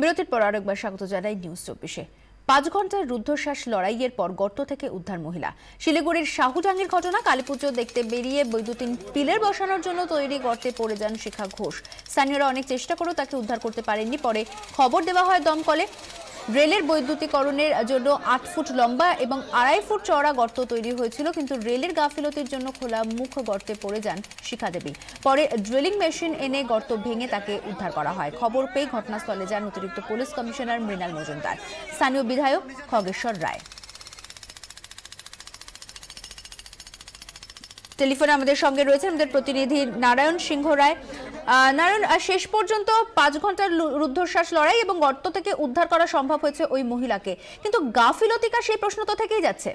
বিরতির পর আরেকবার স্বাগত জানাই নিউজ 24-এ। 5 ঘন্টার রুদ্ধশ্বাস লড়াইয়ের পর গর্ত থেকে উদ্ধার মহিলা। শিলিগুড়ির শাহুজাঙ্গির ঘটনা। কালীপুজো দেখতে বেরিয়ে বৈদ্যুতিন পিলার বসানোর জন্য তৈরি গর্তে পড়ে যান শিখা ঘোষ। স্থানীয়রা অনেক চেষ্টা করেও তাকে উদ্ধার করতে পারেননি। পরে খবর দেওয়া হয় দমকলে। রেলের বৈদ্যুতিকরণের জন্য 8 ফুট লম্বা এবং 2.5 ফুট চওড়া গর্ত তৈরি হয়েছিল, কিন্তু রেলের গাফিলতির জন্য খোলা মুখ গর্তে পড়ে যান শিখা দেবী। পরে ড্রিলিং মেশিন এনে গর্ত ভেঙে তাকে উদ্ধার করা হয়। খবর পেয়ে ঘটনাস্থলে যান অতিরিক্ত পুলিশ কমিশনার মৃণাল মজুমদার, স্থানীয় বিধায়ক খগেশ্বর রায়। টেলিফোনে আমাদের সঙ্গে রয়েছেন আমাদের প্রতিনিধি নারায়ণ সিংহ রায়। নারায়ণ, শেষ পর্যন্ত 5 ঘন্টার রুদ্ধশ্বাস লড়াই এবং গর্ত থেকে উদ্ধার করা সম্ভব হয়েছে ওই মহিলাকে, কিন্তু গাফিলতিকা সেই প্রশ্ন তো থেকেই যাচ্ছে।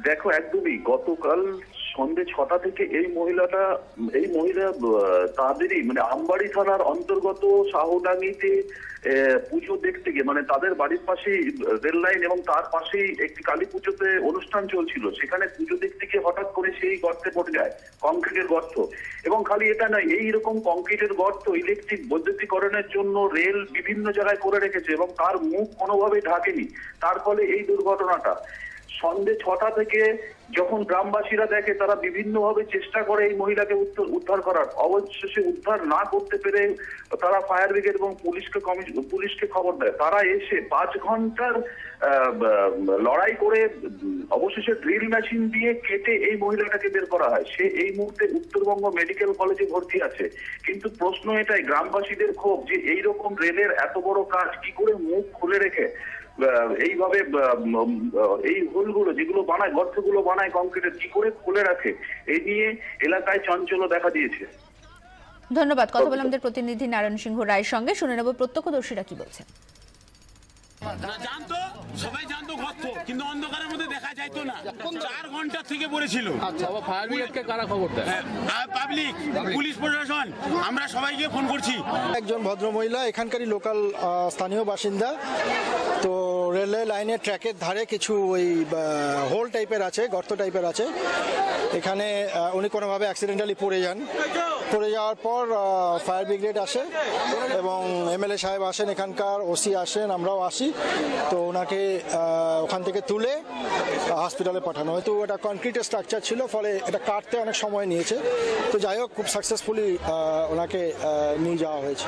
দেখো, একদমই গতকাল সন্ধ্যে 6টা থেকে এই মহিলা তাদেরই আমবাড়ি থানার অন্তর্গত শাহুডাঙ্গিতে পুজো দেখতে গিয়ে, তাদের বাড়ির পাশেই রেল লাইন এবং তার পাশেই একটি কালী পুজোতে অনুষ্ঠান চলছিল। সেখানে পুজো দেখতে গিয়ে হঠাৎ করে সেই গর্তে পড়ে যায়, কংক্রিটের গর্ত। এবং খালি এটা নয়, এইরকম কংক্রিটের গর্ত ইলেকট্রিক বৈদ্যুতিকরণের জন্য রেল বিভিন্ন জায়গায় করে রেখেছে এবং তার মুখ কোনোভাবেই ঢাকেনি। তার ফলে এই দুর্ঘটনাটা। সন্ধ্যে 6টা থেকে যখন গ্রামবাসীরা দেখে, তারা বিভিন্নভাবে চেষ্টা করে এই মহিলাকে উদ্ধার করার। অবশেষে উদ্ধার না করতে পেরে তারা ফায়ার ব্রিগেড এবং পুলিশকে খবর দেয়। তারা এসে 5 ঘন্টার লড়াই করে অবশেষে ড্রিল মেশিন দিয়ে কেটে এই মহিলাটাকে বের করা হয়। সে এই মুহূর্তে উত্তরবঙ্গ মেডিকেল কলেজে ভর্তি আছে। কিন্তু প্রশ্ন এটাই, গ্রামবাসীদের ক্ষোভ যে এইরকম রেলের এত বড় কাজ কি করে মুখ খুলে রেখে এইভাবে এই হোলগুলো যেগুলো বানায়, গর্তগুলো বানায় কংক্রিটের, কি করে খুলে রাখে, এই নিয়ে এলাকায় চাঞ্চল্য দেখা দিয়েছে। ধন্যবাদ। কথা বললাম আমাদের প্রতিনিধি নারায়ণ সিংহ রায়ের সঙ্গে। শুনে নেব প্রত্যক্ষদর্শীরা কি বলছে। জানতো, সবাই জানতো গর্ত, কিন্তু অন্ধকারের মধ্যে দেখা যাইতো না। 4 ঘন্টা থেকে পড়েছিল। আচ্ছা, ফায়ার ব্রিগেডকে কারা খবর দেয়? পাবলিক, পুলিশ প্রশাসন, আমরা সবাইকে ফোন করছি। একজন ভদ্রমহিলা এখানকারই লোকাল স্থানীয় বাসিন্দা। তো রেলওয়ে লাইনের ট্র্যাকের ধারে কিছু ওই হোল টাইপের আছে, গর্ত টাইপের আছে। এখানে উনি কোনোভাবে অ্যাক্সিডেন্টালি পড়ে যান। পড়ে যাওয়ার পর ফায়ার ব্রিগেড আসে এবং এমএলএ সাহেব আসেন, এখানকার ওসি আসেন, আমরাও আসি। তো ওনাকে ওখান থেকে তুলে হসপিটালে পাঠানো হয়। তো এটা কনক্রিটের স্ট্রাকচার ছিল, ফলে এটা কাটতে অনেক সময় নিয়েছে। তো যাই হোক, খুব সাকসেসফুলি ওনাকে নিয়ে যাওয়া হয়েছে।